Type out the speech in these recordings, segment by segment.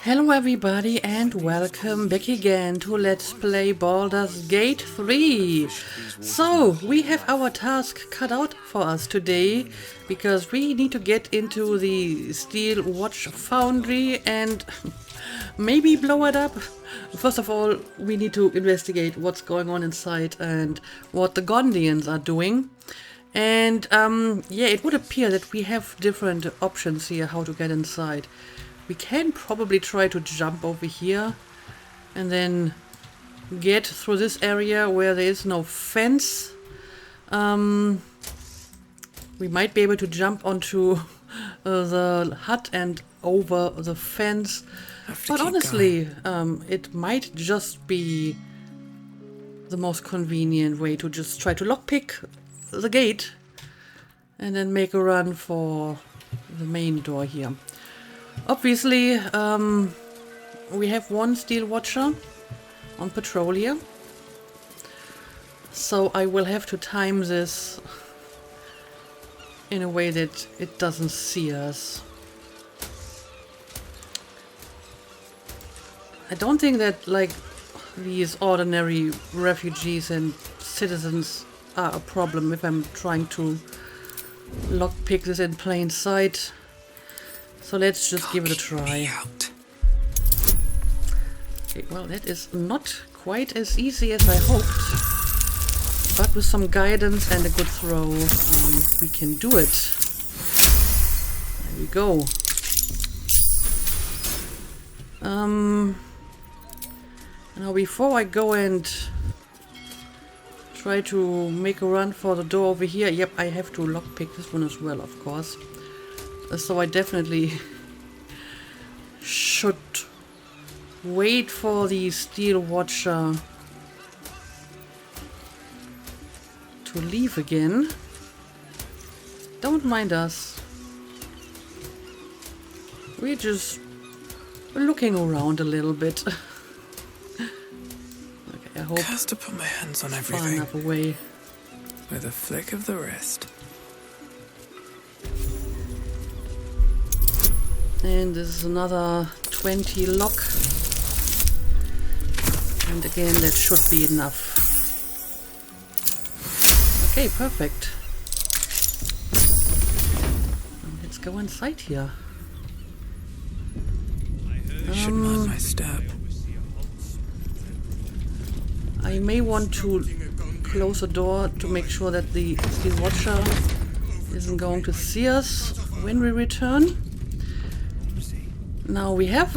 Hello everybody and welcome back again to Let's Play Baldur's Gate 3. So, we have our task cut out for us today because we need to get into the Steel Watch Foundry and maybe blow it up. First of all, we need to investigate what's going on inside and what the Gondians are doing. And yeah, it would appear that we have different options here how to get inside. We can probably try to jump over here and then get through this area where there is no fence. We might be able to jump onto the hut and over the fence. But honestly, it might just be the most convenient way to just try to lockpick the gate and then make a run for the main door here. Obviously, we have one Steel Watcher on patrol here, so I will have to time this in a way that it doesn't see us. I don't think that, like, these ordinary refugees and citizens are a problem if I'm trying to lockpick this in plain sight. So let's just give it a try. Okay, well, that is not quite as easy as I hoped. But with some guidance and a good throw, we can do it. There we go. Now before I go and try to make a run for the door over here, yep, I have to lockpick this one as well, of course. So I definitely should wait for the Steel Watcher to leave again. Don't mind us. We're just looking around a little bit. Okay, I hope to put my hands on far everything enough away. with a flick of the wrist. And this is another 20 lock. And again, that should be enough. Okay, perfect. Let's go inside here. Should mind my step. I may want to close the door to make sure that the Steel Watcher isn't going to see us when we return. Now we have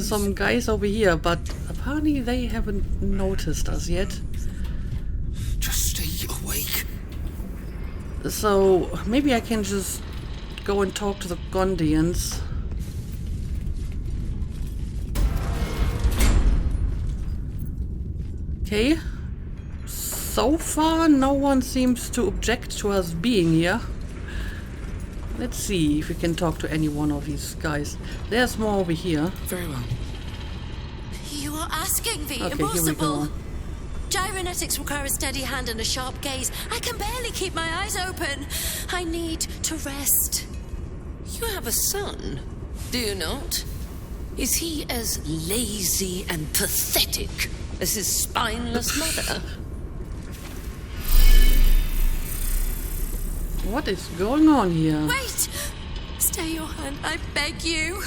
some guys over here, but apparently they haven't noticed us yet. Just stay awake. So maybe I can just go and talk to the Gondians. Okay. So far no one seems to object to us being here. Let's see if we can talk to any one of these guys. There's more over here. Very well. You are asking the Okay, here we impossible. go. Gyrometics require a steady hand and a sharp gaze. I can barely keep my eyes open. I need to rest. You have a son, do you not? Is he as lazy and pathetic as his spineless mother? What is going on here? Wait! Stay your hand, I beg you.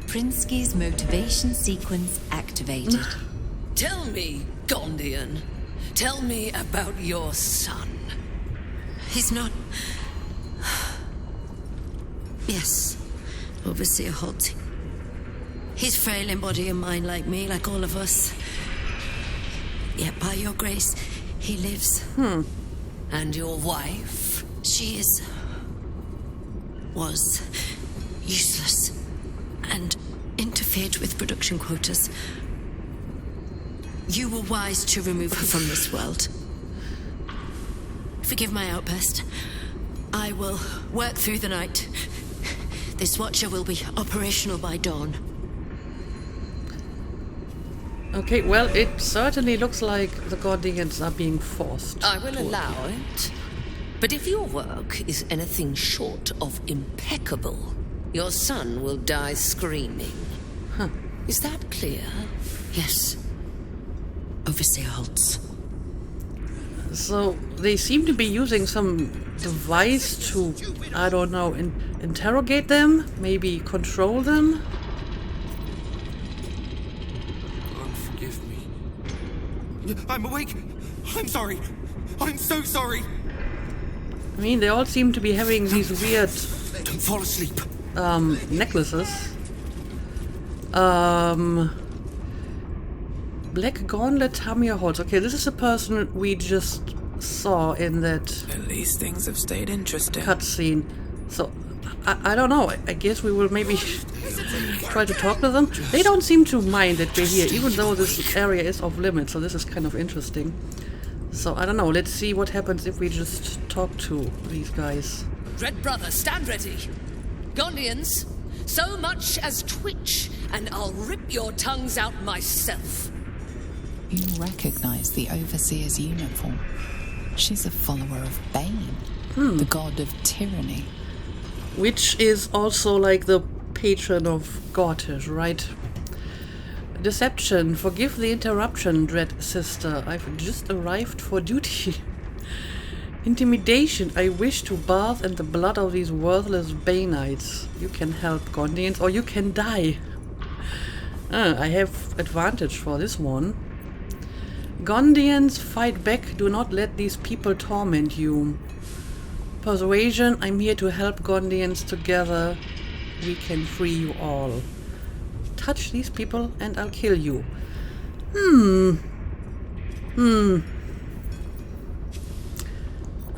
Prinsky's motivation sequence activated. Tell me, Gondian. Tell me about your son. He's not... Yes, Overseer Holt. He's frail in body and mind like me, like all of us. Yet by your grace, he lives. And your wife? She was useless and interfered with production quotas. You were wise to remove her from this world. Forgive my outburst. I will work through the night. This Watcher will be operational by dawn. Okay, well, it certainly looks like the Gondians are being forced. I will allow it. But if your work is anything short of impeccable, your son will die screaming. Is that clear? Yes. Overseer Holtz. So they seem to be using some device to, I don't know, interrogate them, maybe control them. God, forgive me. I'm awake. I'm sorry. I'm so sorry. I mean, they all seem to be having these weird Don't fall asleep. necklaces. Black Gauntlet Tamir Holtz. Okay, this is the person we just saw in that At least things have stayed interesting. cutscene. So, I don't know. I guess we will maybe try to talk to them. They don't seem to mind that we're here, even though this area is off limits, so this is kind of interesting. So, I don't know. Let's see what happens if we just talk to these guys. Red Brother, stand ready. Gondians, so much as twitch, and I'll rip your tongues out myself. You recognize the Overseer's uniform. She's a follower of Bane, the god of tyranny. Which is also like the patron of Gotish, right? Deception. Forgive the interruption, dread sister. I've just arrived for duty. Intimidation. I wish to bathe in the blood of these worthless Baneites. You can help, Gondians, or you can die. I have advantage for this one. Gondians, fight back. Do not let these people torment you. Persuasion. I'm here to help Gondians. Together we can free you all. Touch these people and I'll kill you.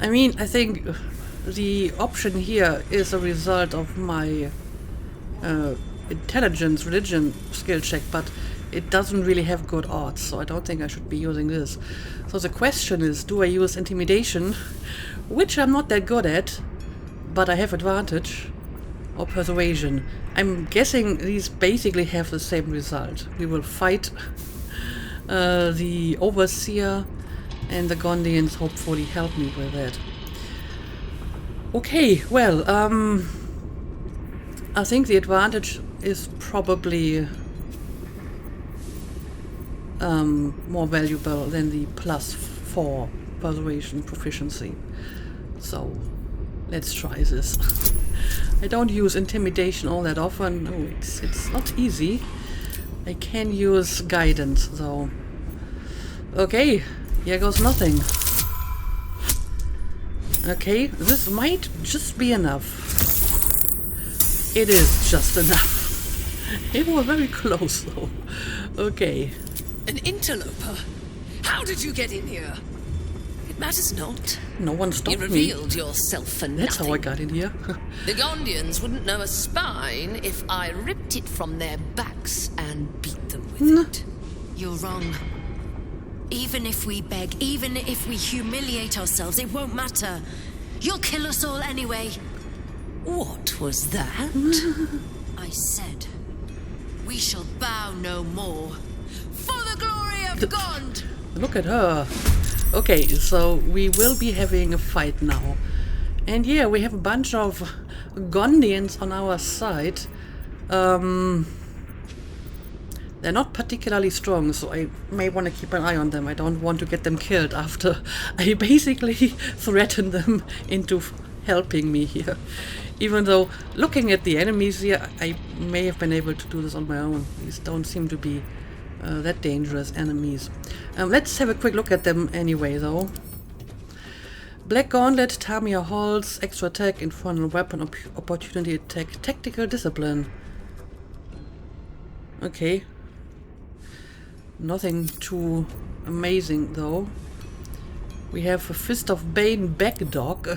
I mean, I think the option here is a result of my intelligence, religion skill check, but it doesn't really have good odds, so I don't think I should be using this. So the question is, do I use intimidation, which I'm not that good at, but I have advantage, or persuasion? I'm guessing these basically have the same result. We will fight the Overseer, and the Gondians hopefully help me with that. Okay, well, I think the advantage is probably more valuable than the +4 persuasion proficiency. So let's try this. I don't use intimidation all that often. Oh, it's not easy. I can use guidance though. Okay, here goes nothing. Okay, this might just be enough. It is just enough. It was very close though. Okay. An interloper? How did you get in here? It matters not. No one stopped You me. revealed yourself for That's nothing. how I got in here. The Gondians wouldn't know a spine if I ripped it from their backs and beat them with it. You're wrong. Even if we beg, even if we humiliate ourselves, it won't matter. You'll kill us all anyway. What was that? I said, we shall bow no more. For the glory of Gond! Look at her. Okay, so we will be having a fight now. And yeah, we have a bunch of Gondians on our side. They're not particularly strong, so I may want to keep an eye on them. I don't want to get them killed after I basically threatened them into helping me here. Even though, looking at the enemies here, I may have been able to do this on my own. These don't seem to be that dangerous enemies. Let's have a quick look at them anyway, though. Black Gauntlet, Tamir Holtz, extra attack, infernal weapon, opportunity attack, tactical discipline. Okay. Nothing too amazing, though. We have a Fist of Bane back dog.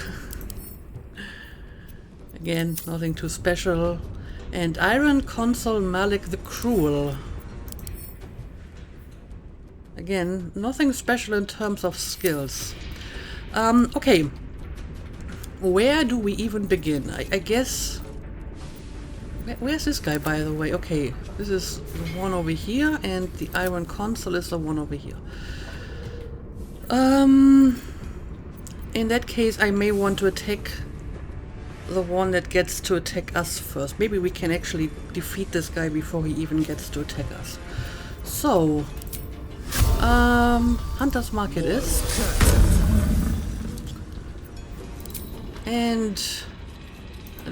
Again, nothing too special. And Iron Consul Malik the Cruel. Again, nothing special in terms of skills. Okay. Where do we even begin? I guess... Where's this guy, by the way? Okay, this is the one over here, and the Iron Consul is the one over here. In that case, I may want to attack the one that gets to attack us first. Maybe we can actually defeat this guy before he even gets to attack us. So, Hunter's Mark it is. And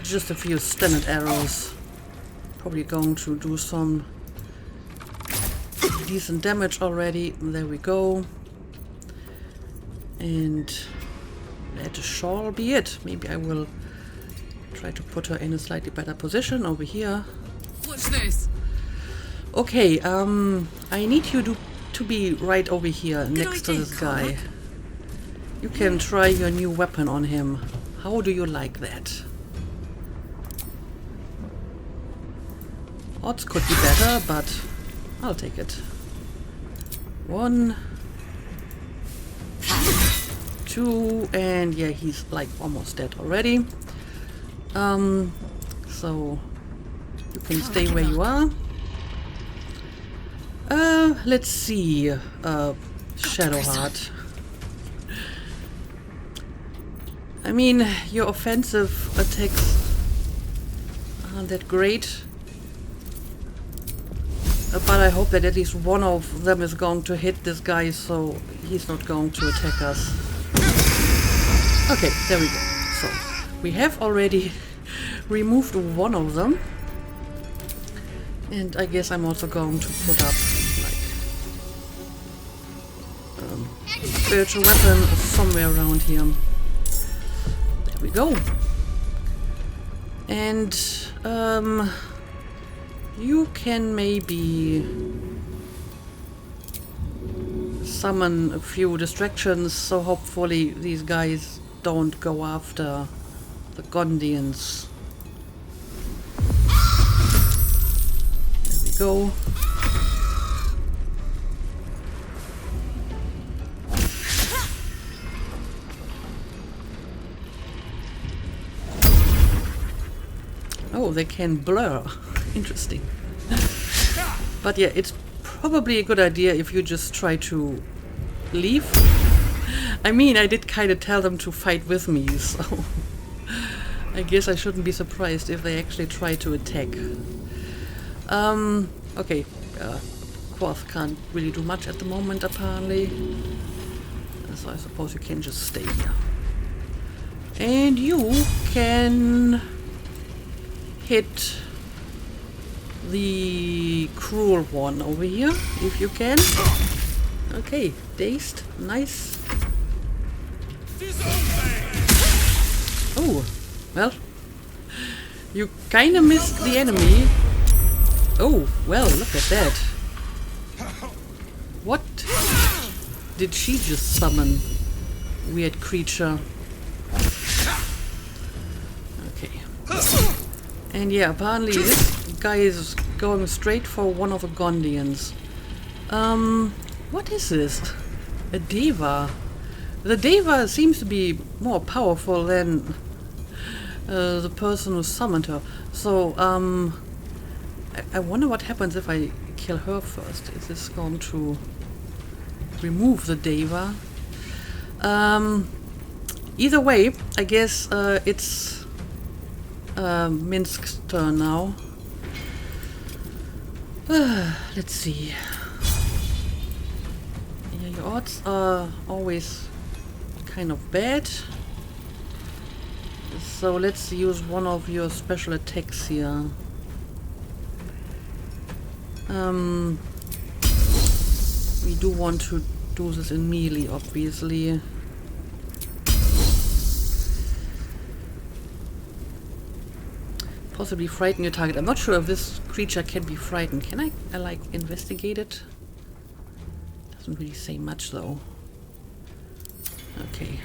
just a few standard arrows. Probably going to do some decent damage already. There we go. And that shall be it. Maybe I will try to put her in a slightly better position over here. What's this? Okay, I need you to be right over here next to this guy. You can try your new weapon on him. How do you like that? Odds could be better, but I'll take it. 1, 2, and yeah, he's like almost dead already. So you can stay where you are. Let's see. Shadowheart. I mean, your offensive attacks aren't that great. But I hope that at least one of them is going to hit this guy, so he's not going to attack us. Okay, there we go. So, we have already removed one of them. And I guess I'm also going to put up, like, spiritual weapon somewhere around here. There we go. And, you can maybe summon a few distractions, so hopefully these guys don't go after the Gondians. There we go. Oh, they can blur. Interesting. But yeah, it's probably a good idea if you just try to leave. I mean, I did kind of tell them to fight with me, so I guess I shouldn't be surprised if they actually try to attack. Okay, Quoth can't really do much at the moment, apparently. So I suppose you can just stay here. And you can hit the cruel one over here, if you can. Okay, dazed. Nice. Oh, well. You kinda missed the enemy. Oh, well, look at that. What did she just summon? Weird creature. Okay. And yeah, apparently this guy is going straight for one of the Gondians. What is this? A Deva. The Deva seems to be more powerful than the person who summoned her. So, I wonder what happens if I kill her first. Is this going to remove the Deva? Either way, I guess it's Minsk's turn now. Let's see. Yeah, your odds are always kind of bad. So let's use one of your special attacks here. We do want to do this in melee, obviously. Possibly frighten your target. I'm not sure if this creature can be frightened. Can I like investigate it? Doesn't really say much though. Okay.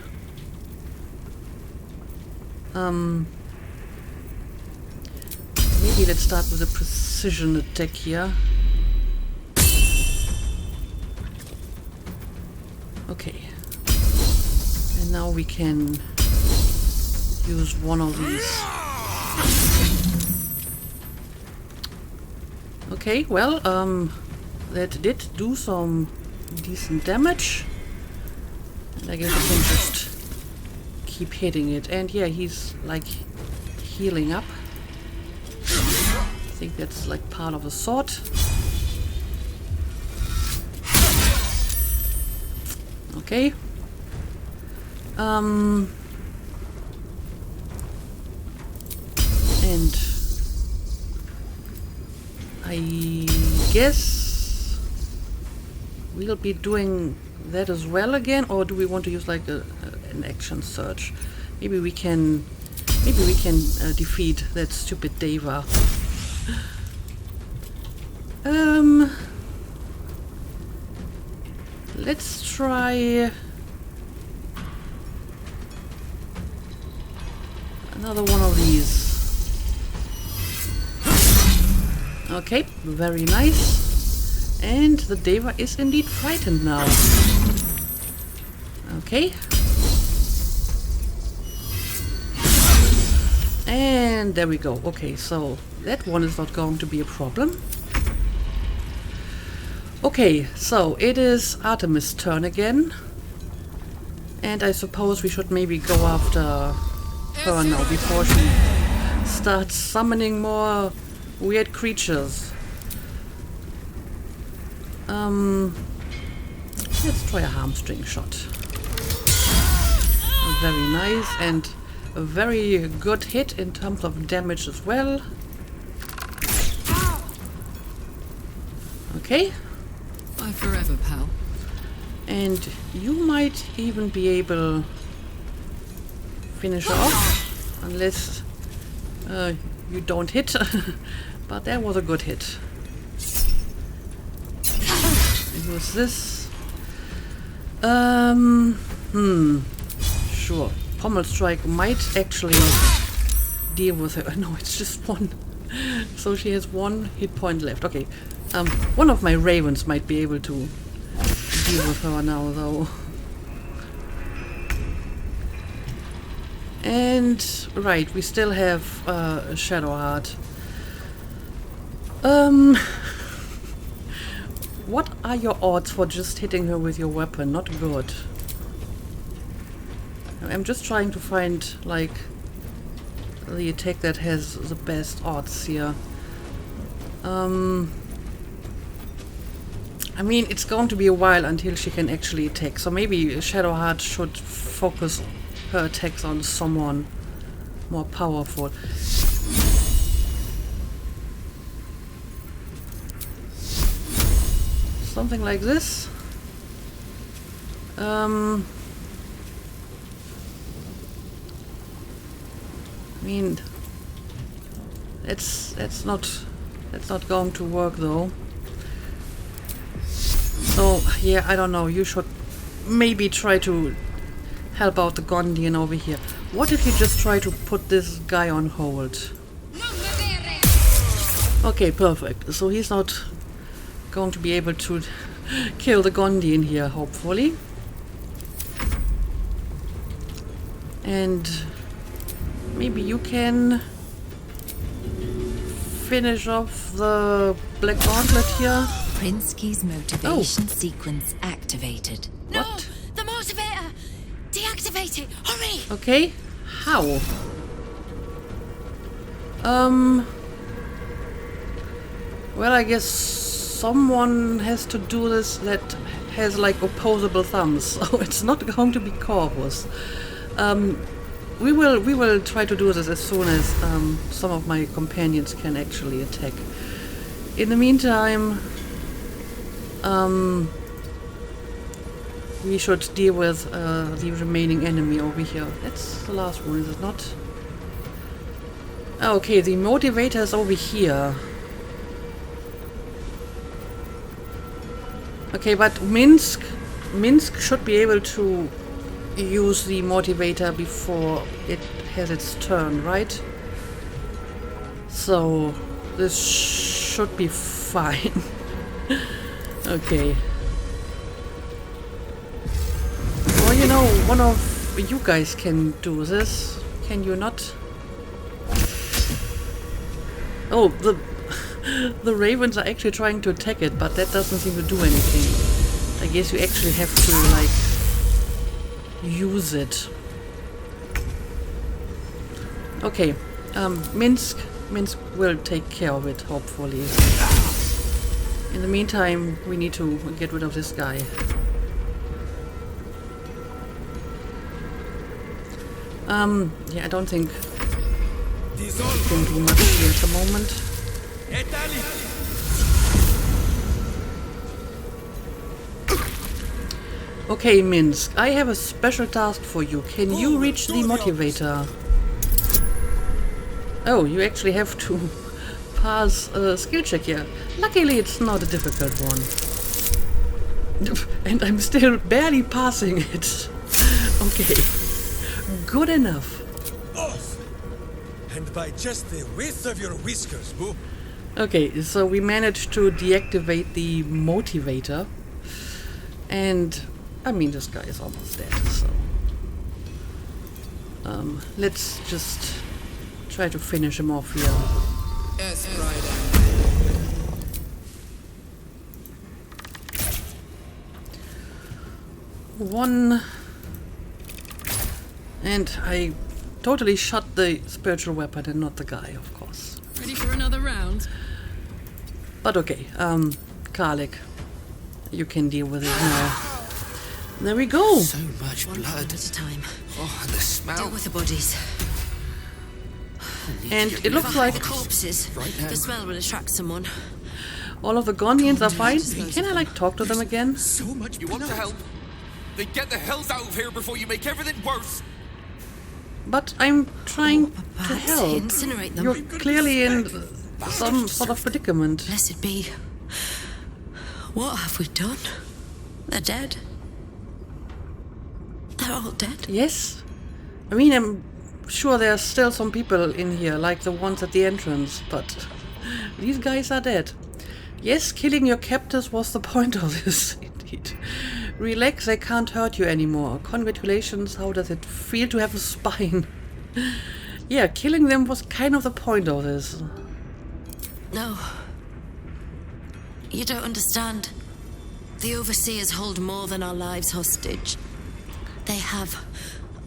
Maybe let's start with a precision attack here. Okay. And now we can use one of these. Okay, well, that did do some decent damage. And I guess I can just keep hitting it. And yeah, he's like healing up. I think that's like part of the sword. Okay. And I guess we'll be doing that as well again, or do we want to use like an action search? Maybe we can defeat that stupid Deva. Let's try another one of these. Okay, very nice. And the Deva is indeed frightened now. Okay. And there we go. Okay, so that one is not going to be a problem. Okay, so it is Artemis' turn again. And I suppose we should maybe go after her now before she starts summoning more weird creatures. Let's try a hamstring shot. Very nice, and a very good hit in terms of damage as well. Okay. Bye forever, pal. And you might even be able to finish her off, unless you don't hit. But that was a good hit. It was this. Sure. Pommel Strike might actually deal with her. No, it's just one. So she has one hit point left. Okay. One of my ravens might be able to deal with her now, though. And right, we still have a Shadow Heart. What are your odds for just hitting her with your weapon? Not good. I'm just trying to find, like, the attack that has the best odds here. I mean, it's going to be a while until she can actually attack, so maybe Shadowheart should focus her attacks on someone more powerful. Something like this. I mean, that's not going to work though. So yeah, I don't know. You should maybe try to help out the Gondian over here. What if you just try to put this guy on hold? Okay, perfect. So he's not going to be able to kill the Gondian here, hopefully. And maybe you can finish off the Black Gauntlet here. Prinsky's motivation sequence activated. No! What? The motivator! Deactivate it! Hurry! Okay, how? Well, I guess someone has to do this that has like opposable thumbs, so it's not going to be Corvus. We will try to do this as soon as some of my companions can actually attack. In the meantime, we should deal with the remaining enemy over here. That's the last one, is it not? Okay, the motivator is over here. Okay, but Minsk should be able to use the motivator before it has its turn, right? So this should be fine. Okay. Well, you know, one of you guys can do this, can you not? Oh, the ravens are actually trying to attack it, but that doesn't seem to do anything. I guess you actually have to, like, use it. Okay, Minsk will take care of it, hopefully. In the meantime, we need to get rid of this guy. Yeah, I don't think we can do much here at the moment. Okay, Minsk, I have a special task for you. Can you reach the motivator? Oh, you actually have to pass a skill check here. Luckily, it's not a difficult one. And I'm still barely passing it. Okay. Good enough. Off! And by just the width of your whiskers, boo. Okay, so we managed to deactivate the motivator. And, I mean, this guy is almost dead, so... let's just try to finish him off here. Yes, Friday. One... And I totally shot the spiritual weapon and not the guy, of course. Ready for another round? But okay, Karlik, you can deal with it now. There we go! So much One blood. at a time. Oh, and the smell. Deal with the bodies. And it looks Behind like the corpses. Right now. The smell will attract someone. all of the Gondians are fine. Can I, like, talk to them again? So much You want to help? Then get the hells out of here before you make everything worse. But I'm trying to Perhaps help. incinerate them. You're clearly in some sort of predicament. Blessed be. What have we done? They're dead. They're all dead. Yes? I mean, I'm sure there's still some people in here, like the ones at the entrance, but these guys are dead. Yes, killing your captors was the point of this, indeed. Relax, they can't hurt you anymore. Congratulations, how does it feel to have a spine? Yeah, killing them was kind of the point of this. No. You don't understand. The Overseers hold more than our lives hostage. They have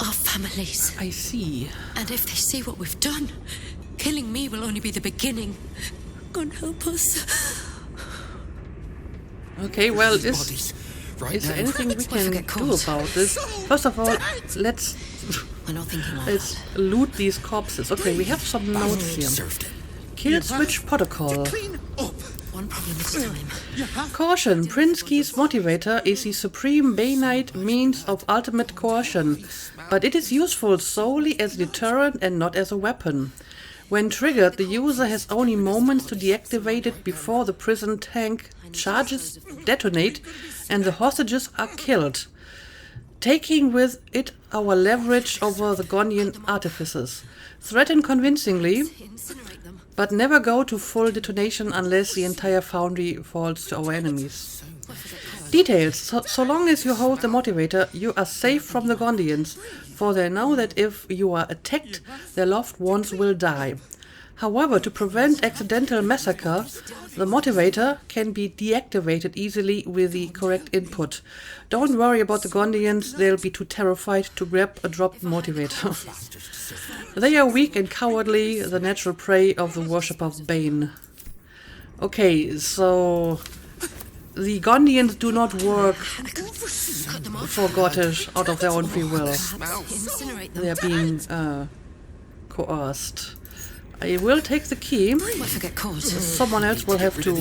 our families. I see. And if they see what we've done, killing me will only be the beginning. God help us. Okay, well, Bodies. Right is there now. anything we can forget do corpse. about this? First of all, let's We're not thinking like let's that. loot these corpses. Okay, we have some notes here. Served it. Kill switch protocol. Clean up. One problem at a time. Caution, Prinsky's motivator is the supreme Bainite means of ultimate coercion, but it is useful solely as a deterrent and not as a weapon. When triggered, the user has only moments to deactivate it before the prison tank charges detonate and the hostages are killed, taking with it our leverage over the Gondian artificers. Threaten convincingly, Incinerate them. but never go to full detonation unless the entire Foundry falls to our enemies. Details. So long as you hold the motivator, you are safe from the Gondians, for they know that if you are attacked, their loved ones will die. However, to prevent accidental massacre, the motivator can be deactivated easily with the correct input. Don't worry about the Gondians, they'll be too terrified to grab a dropped motivator. They are weak and cowardly, the natural prey of the worship of Bane. Okay, so the Gondians do not work Cut them off. for Gottish out of their own free will. Incinerate them. They are being coerced. I will take the key. Won't forget cause. Someone else will have to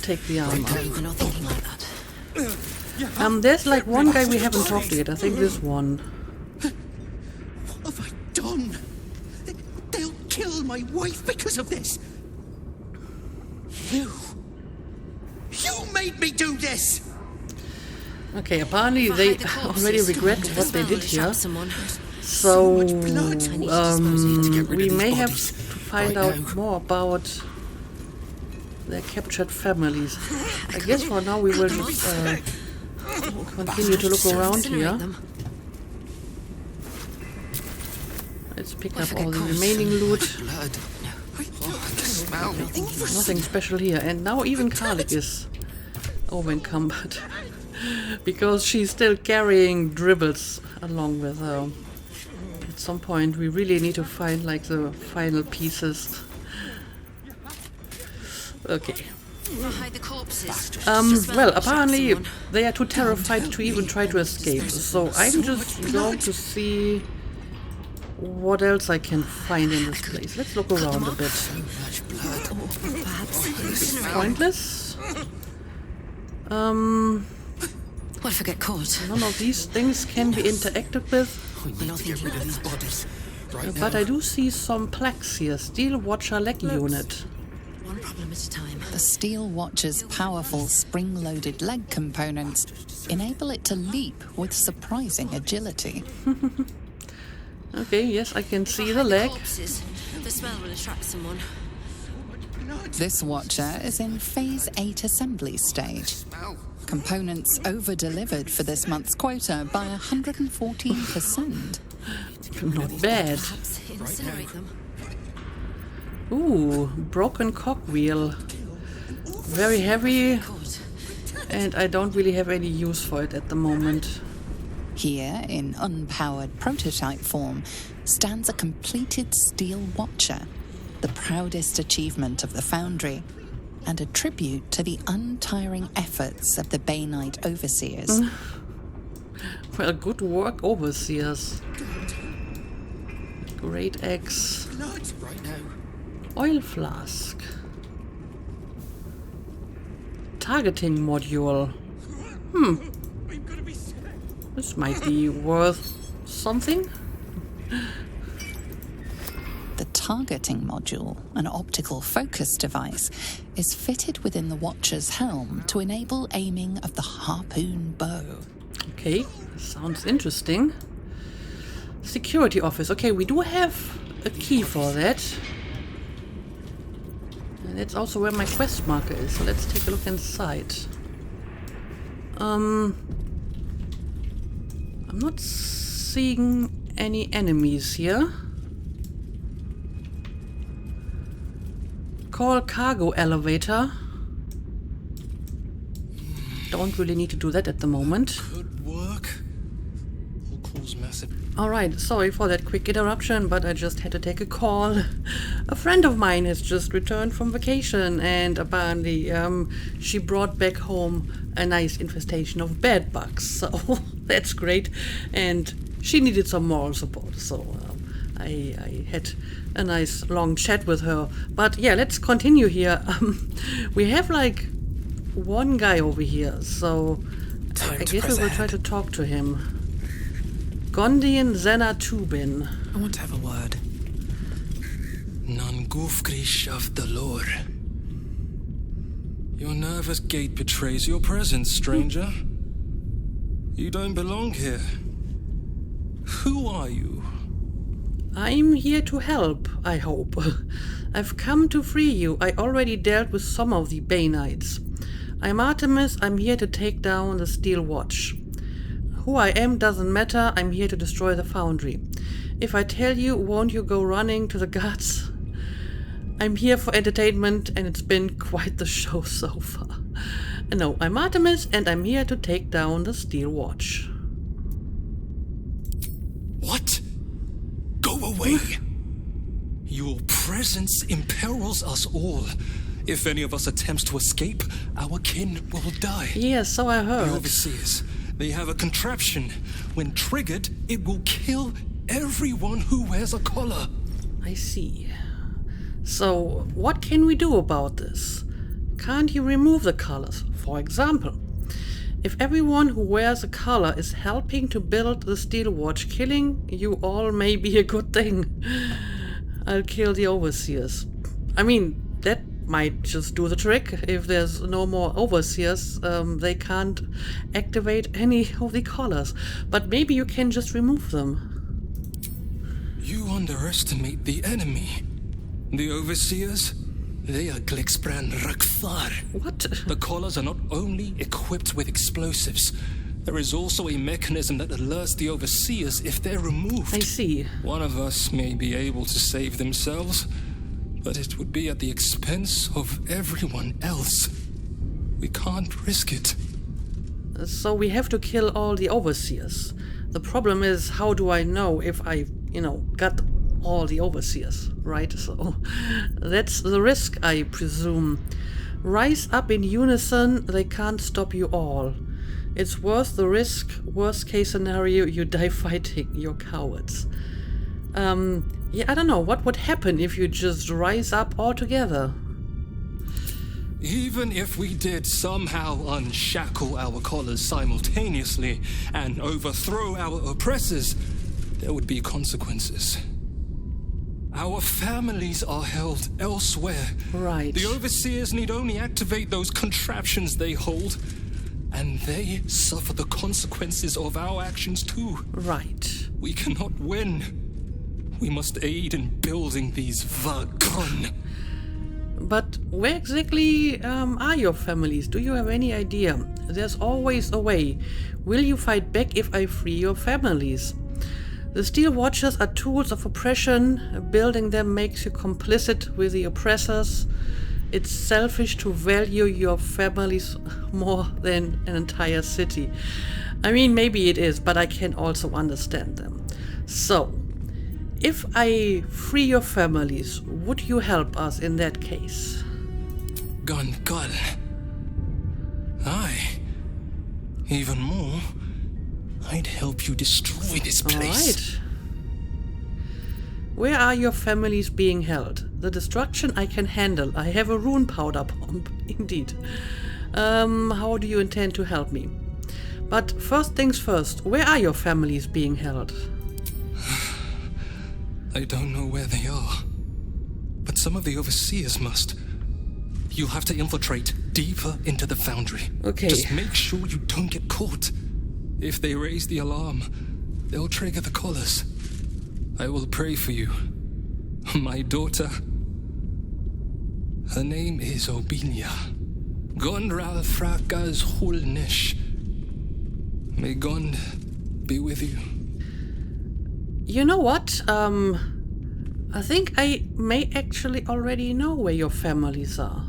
take the armor. We're not thinking like that. There's like one guy we haven't talked to yet. I think this one. What have I done? They'll kill my wife because of this. You made me do this. Okay, apparently they Hide the corpses. already regret The what they smell did will here. attract someone. So much blood. I need to dispose of it. Get rid we of these may have bodies. to find Right out now. more about their captured families. I guess for now we will just continue to look around Incinerate here. them. Let's pick We'll up forget all the cause. remaining loot. Blood. Oh, and the smell. Nothing special here. And now even Karlik is over-encumbered. Because she's still carrying dribbles along with her. some point we really need to find like the final pieces. Okay. Hide the corpses. Well, apparently they are too terrified to even try to escape, so I'm just going to see what else I can find in this place. Let's look around a bit. It's pointless. What if I get caught? None of these things can be interacted with. We need to get rid of these bodies. Right But now. I do see some plaques here. Steel Watcher leg unit. One problem at a time. The Steel Watcher's powerful spring-loaded leg components enable it to leap with surprising agility. Okay, yes, I can see the leg. Corpses. The smell will attract someone. This Watcher is in Phase 8 assembly stage. Components over-delivered for this month's quota by 114%. Not bad. Perhaps incinerate them. Ooh, broken cogwheel. Very heavy, Caught. and I don't really have any use for it at the moment. Here, in unpowered prototype form, stands a completed Steel Watcher, the proudest achievement of the Foundry, and a tribute to the untiring efforts of the Bainite Overseers. Well, good work, Overseers. Great axe. Right now. Oil flask. Targeting module. This might be worth something. The targeting module, an optical focus device, is fitted within the Watcher's helm to enable aiming of the harpoon bow. Okay, sounds interesting. Security office. Okay, we do have a key for that. And that's also where my quest marker is, so let's take a look inside. I'm not seeing any enemies here. Call cargo elevator. Don't really need to do that at the moment. Could work. Will cause massive. Alright, sorry for that quick interruption, but I just had to take a call. A friend of mine has just returned from vacation, and apparently she brought back home a nice infestation of bed bugs, so that's great. And she needed some moral support, so I had a nice long chat with her. But yeah, let's continue here. We have like one guy over here, so I guess we will try to talk to him. Gondian Zena Tubin. I want to have a word. Nan Gufgrish of the Lord. Your nervous gait betrays your presence, stranger. You don't belong here. Who are you? I'm here to help, I hope. I've come to free you. I already dealt with some of the Bainites. I'm Artemis. I'm here to take down the Steel Watch. Who I am doesn't matter. I'm here to destroy the Foundry. If I tell you, won't you go running to the guards? I'm here for entertainment, and it's been quite the show so far. No, I'm Artemis, and I'm here to take down the Steel Watch. What? Go away! Your presence imperils us all. If any of us attempts to escape, our kin will die. Yes, so I The heard. Overseers, they have a contraption. When triggered, it will kill everyone who wears a collar. I see. So, what can we do about this? Can't you remove the colors? For example, if everyone who wears a collar is helping to build the Steel Watch, killing you all may be a good thing. I'll kill the Overseers. I mean, that might just do the trick. If there's no more Overseers, they can't activate any of the collars. But maybe you can just remove them. You underestimate the enemy. The Overseers, they are Glixbrand Rakthar. What? The collars are not only equipped with explosives, there is also a mechanism that alerts the Overseers if they're removed. I see. One of us may be able to save themselves, but it would be at the expense of everyone else. We can't risk it. So we have to kill all the Overseers. The problem is, how do I know if I got all the overseers, right? So that's the risk, I presume. Rise up in unison, they can't stop you all. It's worth the risk. Worst case scenario, you die fighting, you're cowards. I don't know, what would happen if you just rise up all together? Even if we did somehow unshackle our collars simultaneously and overthrow our oppressors, there would be consequences. Our families are held elsewhere. Right. The overseers need only activate those contraptions they hold, and they suffer the consequences of our actions too. Right. We cannot win. We must aid in building these Vagon. But where exactly are your families? Do you have any idea? There's always a way. Will you fight back if I free your families? The Steel Watchers are tools of oppression. Building them makes you complicit with the oppressors. It's selfish to value your families more than an entire city. I mean, maybe it is, but I can also understand them. So, if I free your families, would you help us in that case? Gondian. Aye. Even more, I'd help you destroy this place. Alright. Where are your families being held? The destruction I can handle. I have a rune powder bomb, indeed. How do you intend to help me? But first things first, where are your families being held? I don't know where they are, but some of the overseers must. You'll have to infiltrate deeper into the Foundry. Okay. Just make sure you don't get caught. If they raise the alarm, they'll trigger the collars. I will pray for you. My daughter. Her name is Obilia. Gondral Frakas Hulnish. May Gond be with you. You know what? I think I may actually already know where your families are.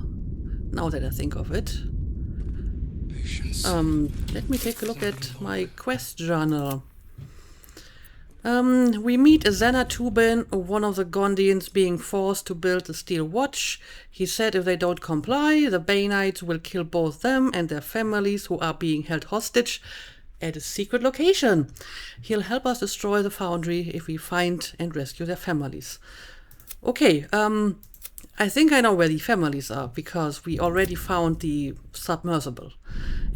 Now that I think of it. Patience. Let me take a look at my quest journal. We meet Xanatubin, one of the Gondians being forced to build the Steel Watch. He said if they don't comply, the Banites will kill both them and their families who are being held hostage at a secret location. He'll help us destroy the Foundry if we find and rescue their families. Okay, I think I know where the families are, because we already found the submersible.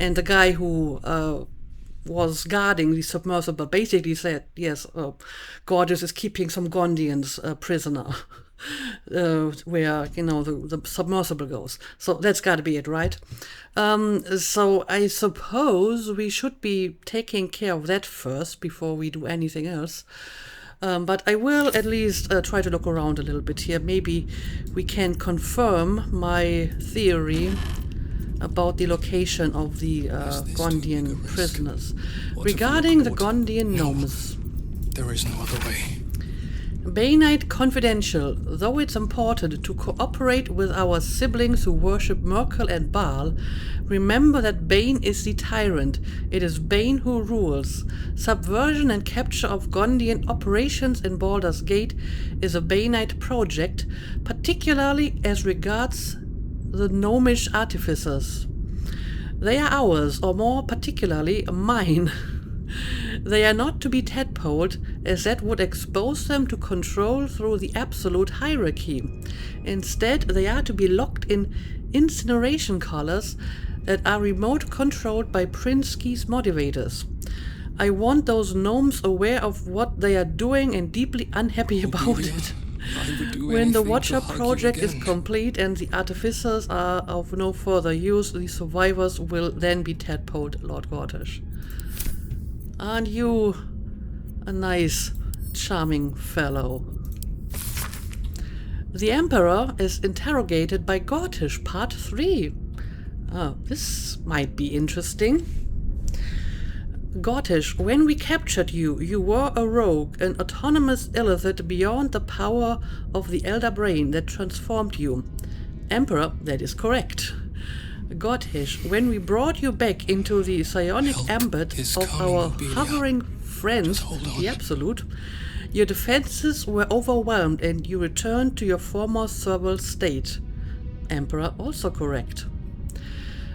And the guy who was guarding the submersible basically said, yes, Gorgeous is keeping some Gondians prisoner. Where, the submersible goes. So that's gotta be it, right? So I suppose we should be taking care of that first before we do anything else. But I will at least try to look around a little bit here. Maybe we can confirm my theory about the location of the Gondian prisoners. Regarding the Gondian gnomes. There is no other way. Banite Confidential. Though it's important to cooperate with our siblings who worship Merkel and Baal, remember that Bane is the tyrant. It is Bane who rules. Subversion and capture of Gondian operations in Baldur's Gate is a Banite project, particularly as regards the gnomish artificers. They are ours, or more particularly, mine. They are not to be tadpoled, as that would expose them to control through the absolute hierarchy. Instead, they are to be locked in incineration collars that are remote controlled by Prinsky's motivators. I want those gnomes aware of what they are doing and deeply unhappy about it. When the Watcher project is complete and the artificers are of no further use, the survivors will then be tadpoled, Lord Gortish. Aren't you a nice, charming fellow? The Emperor is interrogated by Gortish, Part 3. This might be interesting. Gortish, when we captured you, you were a rogue, an autonomous illithid beyond the power of the Elder Brain that transformed you. Emperor, that is correct. Gortish, when we brought you back into the psionic ambit of our hovering friend, the Absolute, Your defenses were overwhelmed and you returned to your former serval state. Emperor, also correct.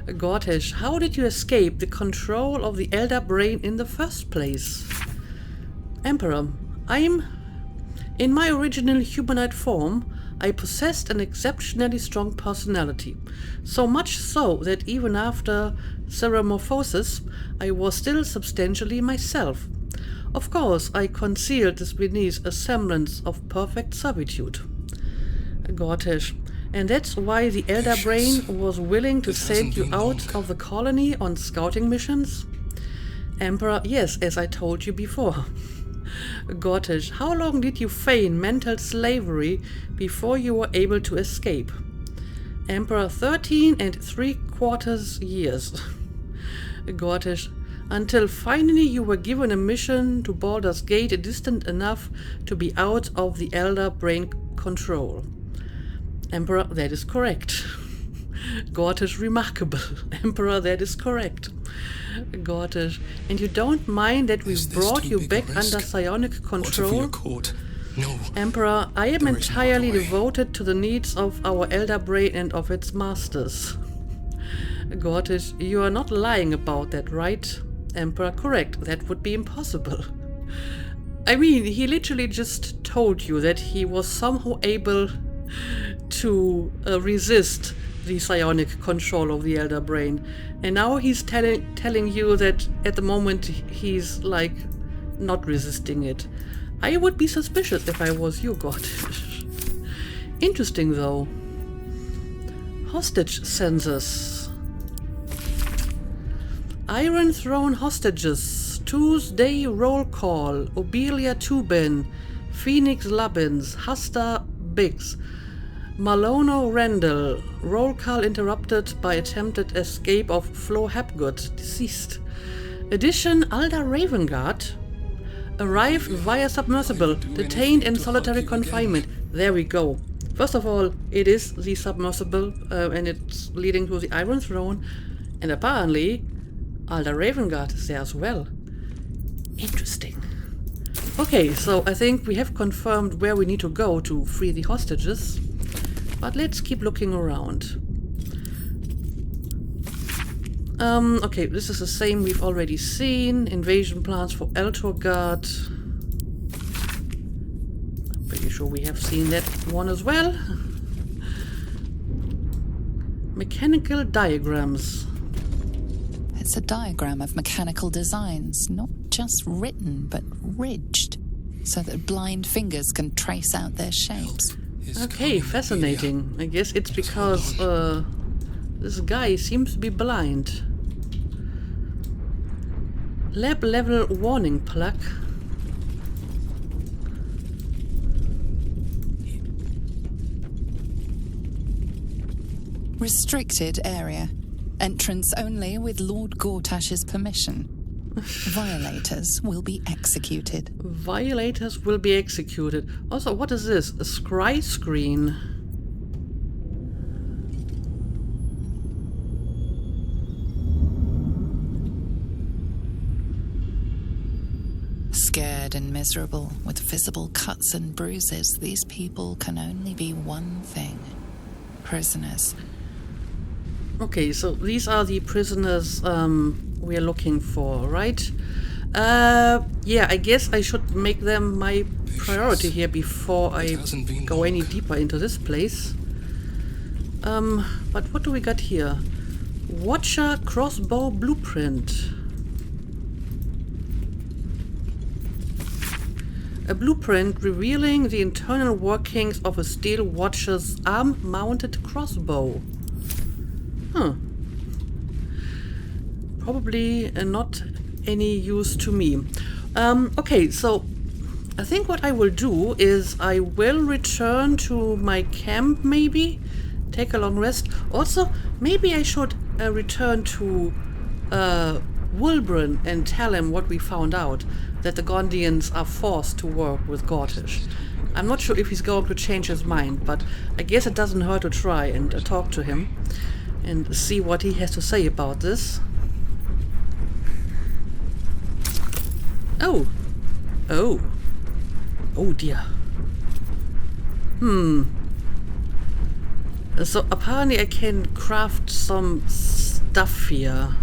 Gortash, how did you escape the control of the Elder Brain in the first place? Emperor, in my original humanoid form, I possessed an exceptionally strong personality, so much so that even after ceremorphosis, I was still substantially myself. Of course, I concealed this beneath a semblance of perfect servitude. Gortash, and that's why the Elder Brain was willing to send you out of the colony on scouting missions? Emperor, yes, as I told you before. Gortash, how long did you feign mental slavery before you were able to escape? Emperor, 13 3/4 years. Gortash, until finally you were given a mission to Baldur's Gate distant enough to be out of the Elder Brain control. Emperor, that is correct. Gortash, remarkable. Emperor, that is correct. Gortash, and you don't mind that we brought you back under psionic control? No. Emperor, I am entirely devoted to the needs of our Elder Brain and of its masters. Gortash, you are not lying about that, right? Emperor, correct. That would be impossible. I mean, he literally just told you that he was somehow able to resist the psionic control of the Elder Brain, and now he's telling you that at the moment he's like not resisting it. I would be suspicious if I was you, God. Interesting though. Hostage census. Iron Throne hostages. Tuesday roll call. Obelia Tubin. Phoenix Lubbins. Hasta Biggs. Malono Randall. Roll call interrupted by attempted escape of Flo Hapgood, deceased. Addition Alda Ravengard. Arrived via submersible, detained in solitary confinement. There we go. First of all, it is the submersible and it's leading to the Iron Throne. And apparently, Alda Ravengard is there as well. Interesting. Okay, so I think we have confirmed where we need to go to free the hostages. But let's keep looking around. Okay, this is the same we've already seen. Invasion plans for Eltorgard. I'm pretty sure we have seen that one as well. Mechanical diagrams. It's a diagram of mechanical designs, not just written, but ridged, so that blind fingers can trace out their shapes. Okay, fascinating. I guess it's because this guy seems to be blind. Lab level warning plug. Restricted area. Entrance only with Lord Gortash's permission. Violators will be executed. Violators will be executed. Also, what is this? A scry screen. Scared and miserable, with visible cuts and bruises, these people can only be one thing. Prisoners. Okay, so these are the prisoners we are looking for, right? Yeah, I guess I should make them my priority here before I go any deeper into this place. But what do we got here? Watcher crossbow blueprint. A blueprint revealing the internal workings of a steel watcher's arm-mounted crossbow. Huh. Probably not any use to me. Okay, so I think what I will do is I will return to my camp, maybe take a long rest. Also, maybe I should return to Wulbren and tell him what we found out, that the Gondians are forced to work with Gortash. I'm not sure if he's going to change his mind, but I guess it doesn't hurt to try and talk to him and see what he has to say about this. Oh. Oh. Oh dear. So apparently I can craft some stuff here.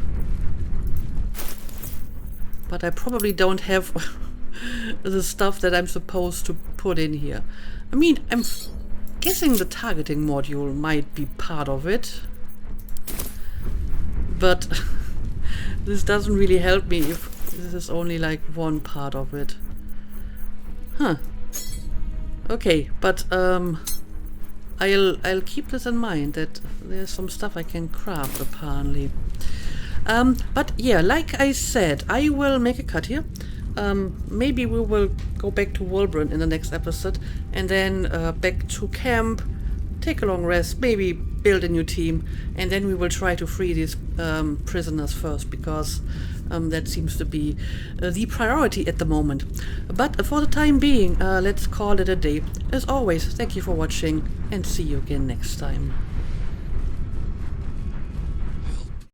But I probably don't have the stuff that I'm supposed to put in here. I mean, I'm guessing the targeting module might be part of it. But this doesn't really help me if this is only like one part of it. Huh. Okay, but I'll keep this in mind that there's some stuff I can craft apparently. But yeah, like I said, I will make a cut here. Maybe we will go back to Wolbrun in the next episode, and then back to camp, take a long rest, maybe build a new team, and then we will try to free these prisoners first, because that seems to be the priority at the moment. But for the time being, let's call it a day. As always, thank you for watching, and see you again next time.